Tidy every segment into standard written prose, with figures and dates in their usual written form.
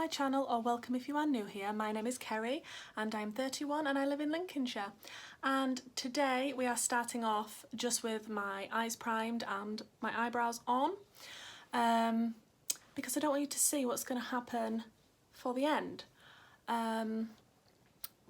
my channel, or welcome if you are new here. My name is Kerry and I'm 31 and I live in Lincolnshire. And today we are starting off just with my eyes primed and my eyebrows on, because I don't want you to see what's going to happen for the end. We're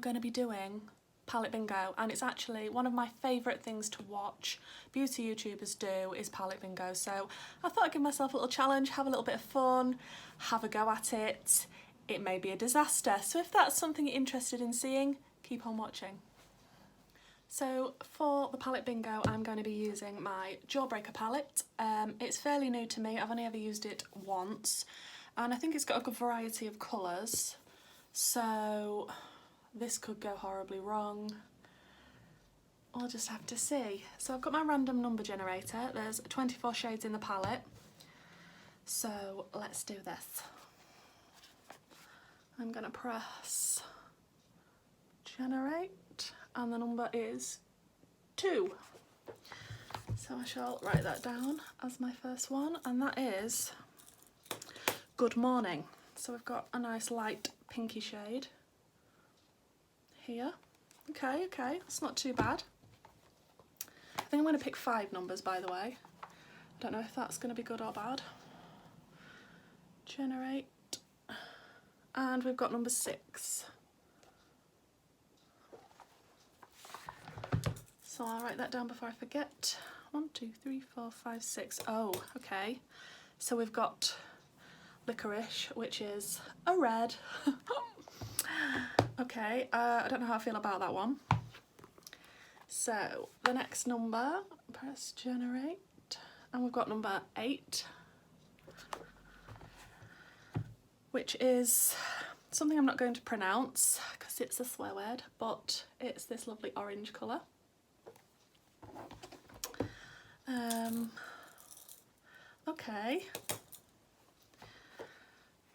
going to be doing palette bingo, and it's actually one of my favourite things to watch beauty YouTubers do is palette bingo, so I thought I'd give myself a little challenge, have a little bit of fun, have a go at it. It may be a disaster, so if that's something you're interested in seeing, keep on watching. So for the palette bingo I'm going to be using my Jawbreaker palette. It's fairly new to me, I've only ever used it once, and I think it's got a good variety of colours, so this could go horribly wrong. We'll just have to see. So I've got my random number generator. There's 24 shades in the palette. So let's do this. I'm gonna press generate and the number is 2. So I shall write that down as my first one, and that is Good Morning. So we've got a nice light pinky shade here. Okay, that's not too bad. I think I'm going to pick 5 numbers, by the way. I don't know if that's going to be good or bad. Generate. And we've got number 6. So I'll write that down before I forget. 1, 2, 3, 4, 5, 6. Oh, okay. So we've got Licorice, which is a red. Okay, I don't know how I feel about that one. So the next number, press generate, and we've got number 8, which is something I'm not going to pronounce because it's a swear word, but it's this lovely orange colour. Okay,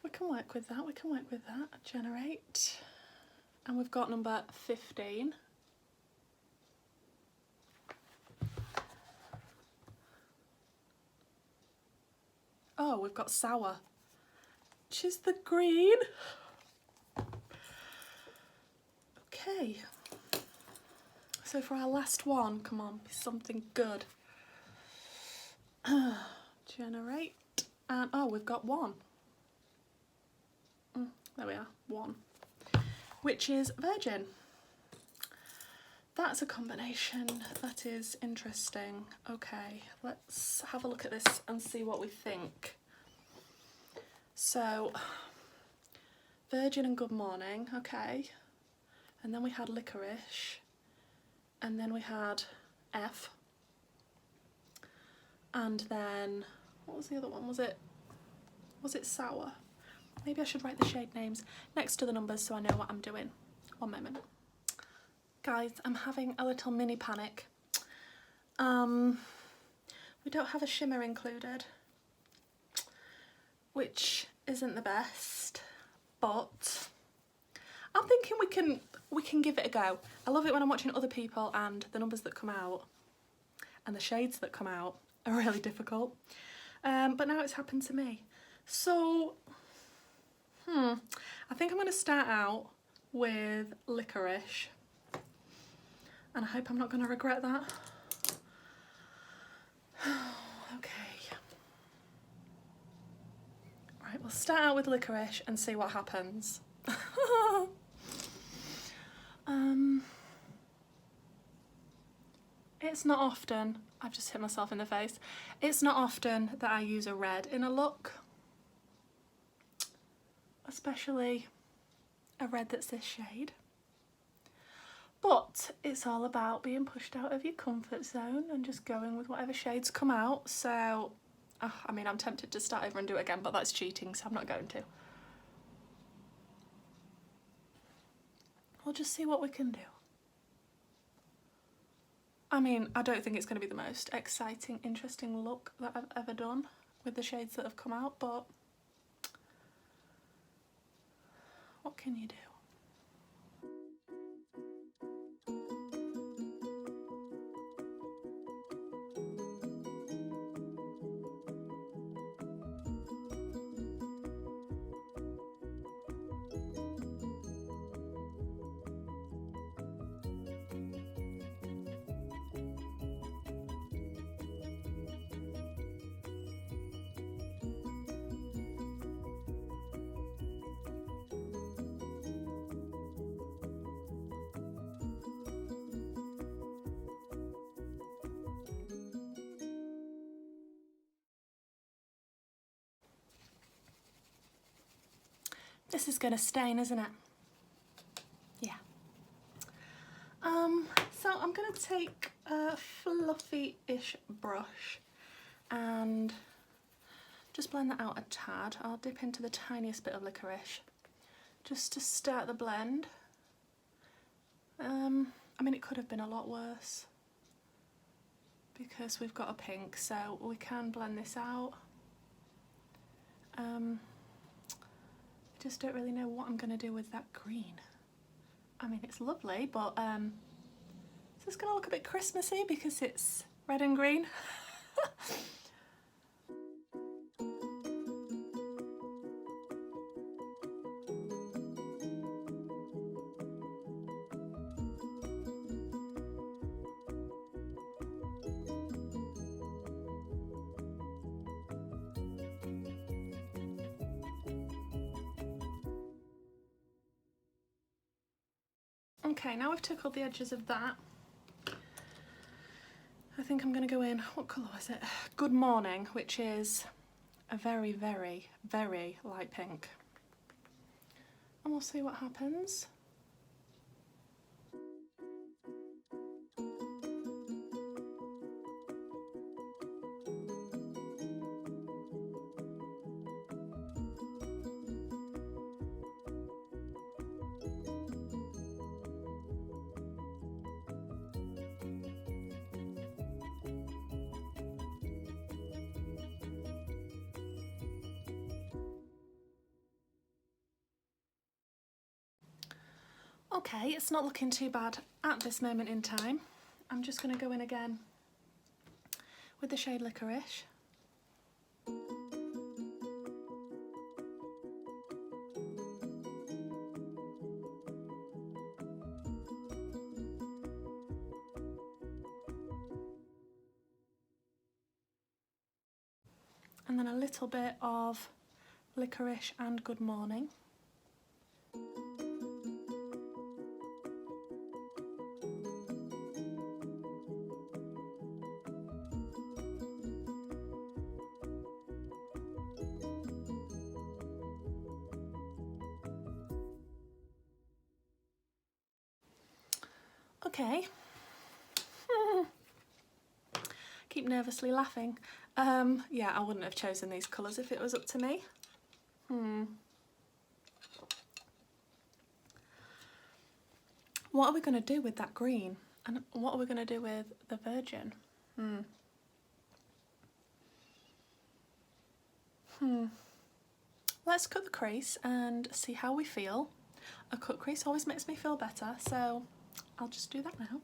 we can work with that, generate. And we've got number 15. Oh, we've got sour, which is the green. Okay. So for our last one, come on, be something good. Generate. And oh, we've got 1. There we are, 1. Which is Virgin. That's a combination that is interesting. Okay, let's have a look at this and see what we think. So, Virgin and Good Morning, okay. And then we had Licorice. And then we had F. And then, what was the other one? Was it Sour? Maybe I should write the shade names next to the numbers so I know what I'm doing. One moment. Guys, I'm having a little mini panic. We don't have a shimmer included, which isn't the best, but I'm thinking we can give it a go. I love it when I'm watching other people and the numbers that come out and the shades that come out are really difficult. But now it's happened to me. So I think I'm going to start out with Licorice, and I hope I'm not going to regret that. Okay. Right, we'll start out with Licorice and see what happens. It's not often, I've just hit myself in the face, it's not often that I use a red in a look. Especially a red that's this shade. But it's all about being pushed out of your comfort zone and just going with whatever shades come out. So, I mean, I'm tempted to start over and do it again, but that's cheating, so I'm not going to. We'll just see what we can do. I mean, I don't think it's going to be the most exciting, interesting look that I've ever done with the shades that have come out, but what can you do? This is gonna stain, isn't it? Yeah. So I'm gonna take a fluffy-ish brush and just blend that out a tad. I'll dip into the tiniest bit of licorice just to start the blend. I mean, it could have been a lot worse because we've got a pink, so we can blend this out. I just don't really know what I'm going to do with that green. I mean, it's lovely, but is this going to look a bit Christmassy because it's red and green? Okay, now we've tickled the edges of that. I think I'm going to go in, what colour was it? Good Morning, which is a very, very, very light pink. And we'll see what happens. Okay, it's not looking too bad at this moment in time. I'm just going to go in again with the shade Licorice. And then a little bit of Licorice and Good Morning. Okay. Keep nervously laughing. Yeah, I wouldn't have chosen these colours if it was up to me. What are we going to do with that green? And what are we going to do with the Virgin? Let's cut the crease and see how we feel. A cut crease always makes me feel better, so I'll just do that now.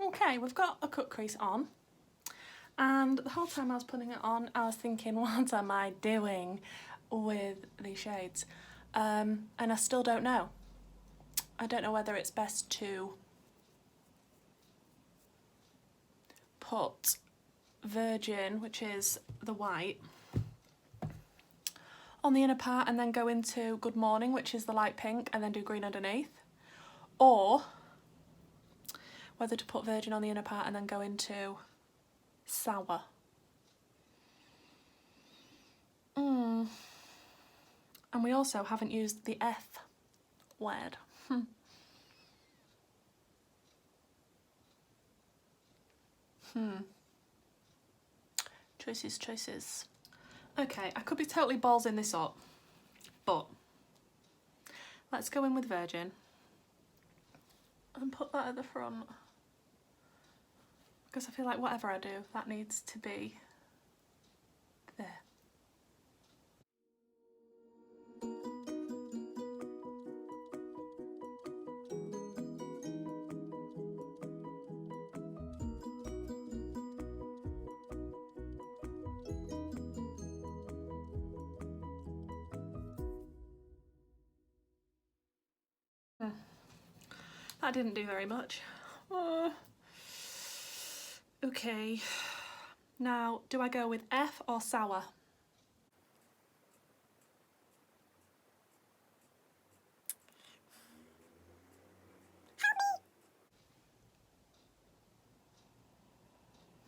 Okay, we've got a cut crease on, and the whole time I was putting it on, I was thinking, what am I doing with these shades? And I still don't know. I don't know whether it's best to put Virgin, which is the white, on the inner part and then go into Good Morning, which is the light pink, and then do green underneath, or whether to put Virgin on the inner part and then go into Sour. And we also haven't used the F word. Choices. Okay, I could be totally ballsing this up, but let's go in with Virgin and put that at the front, because I feel like whatever I do, that needs to be there. That didn't do very much. Okay, now do I go with F or Sour?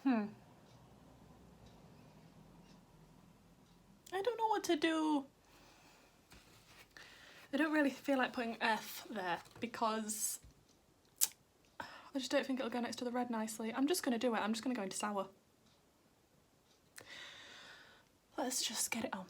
I don't know what to do. I don't really feel like putting F there because I just don't think it'll go next to the red nicely. I'm just going to do it. I'm just going to go into sour. Let's just get it on.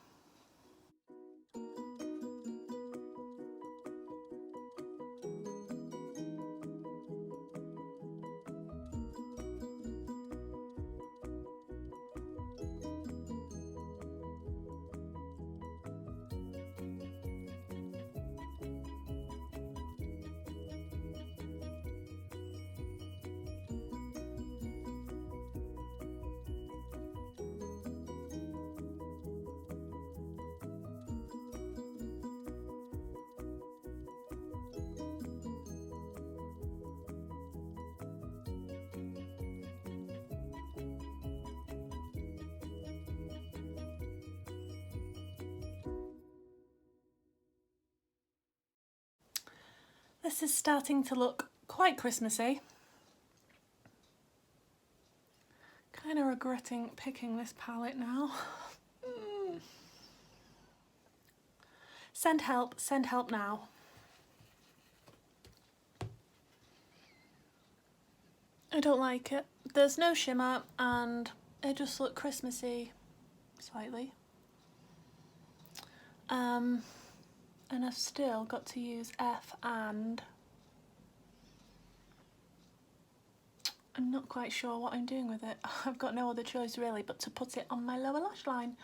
This is starting to look quite Christmassy. Kind of regretting picking this palette now. Send help now. I don't like it. There's no shimmer and it just looks Christmassy slightly. And I've still got to use F, and I'm not quite sure what I'm doing with it. I've got no other choice really but to put it on my lower lash line.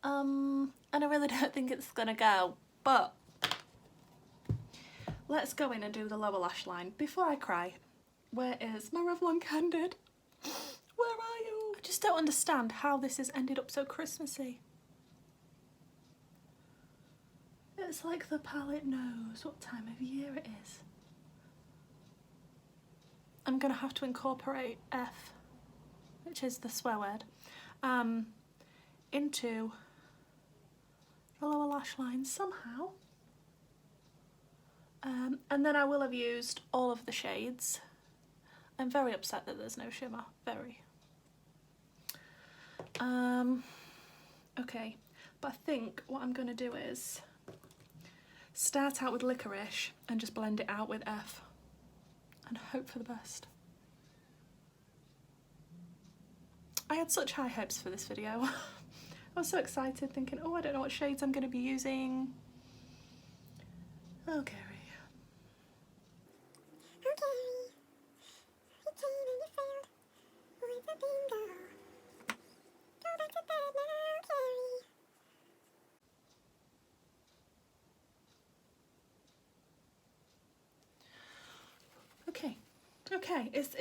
And I really don't think it's gonna go, but let's go in and do the lower lash line before I cry. Where is my Revlon Candid? Where are you? I just don't understand how this has ended up so Christmassy. It's like the palette knows what time of year it is. I'm gonna have to incorporate F, which is the swear word, into the lower lash line somehow. And then I will have used all of the shades. I'm very upset that there's no shimmer, very. Okay, but I think what I'm gonna do is start out with Licorice and just blend it out with F and hope for the best. I had such high hopes for this video. I was so excited thinking, oh, I don't know what shades I'm going to be using. Okay. Okay, it's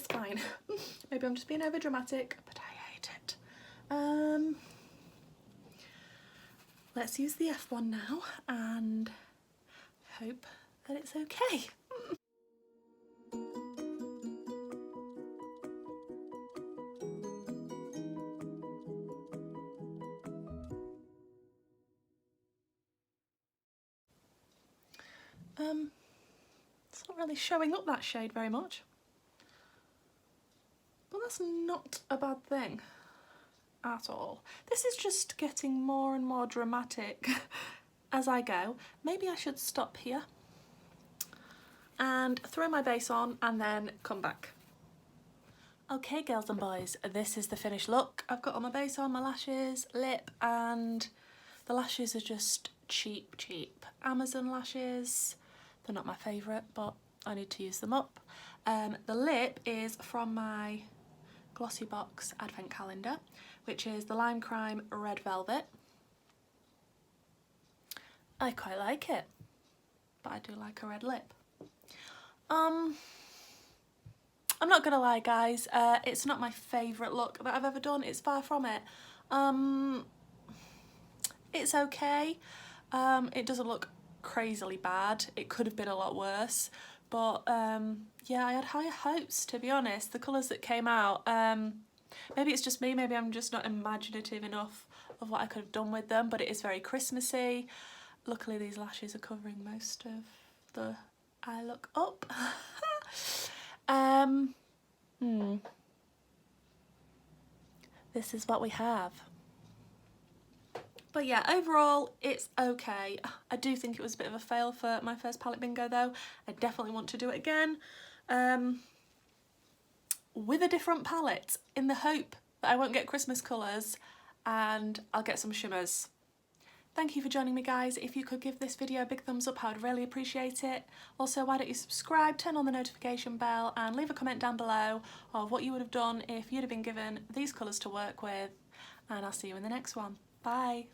fine. Maybe I'm just being over dramatic, but I hate it. Let's use the F one now and hope that it's okay. It's not really showing up that shade very much, but that's not a bad thing at all. This is just getting more and more dramatic as I go. Maybe I should stop here and throw my base on and then come back. Okay girls and boys, this is the finished look. I've got all my base on, my lashes, lip, and the lashes are just cheap Amazon lashes. They're not my favourite, but I need to use them up. The lip is from my Glossy Box Advent Calendar, which is the Lime Crime Red Velvet. I quite like it, but I do like a red lip. I'm not gonna lie guys, it's not my favourite look that I've ever done, it's far from it. It's okay, it doesn't look crazily bad, it could have been a lot worse, but yeah, I had higher hopes to be honest. The colours that came out, maybe it's just me, maybe I'm just not imaginative enough of what I could have done with them, but it is very Christmassy. Luckily these lashes are covering most of the eye look up. This is what we have. But yeah, overall, it's okay. I do think it was a bit of a fail for my first palette bingo though. I definitely want to do it again. With a different palette, in the hope that I won't get Christmas colours and I'll get some shimmers. Thank you for joining me, guys. If you could give this video a big thumbs up, I would really appreciate it. Also, why don't you subscribe, turn on the notification bell and leave a comment down below of what you would have done if you'd have been given these colours to work with. And I'll see you in the next one. Bye.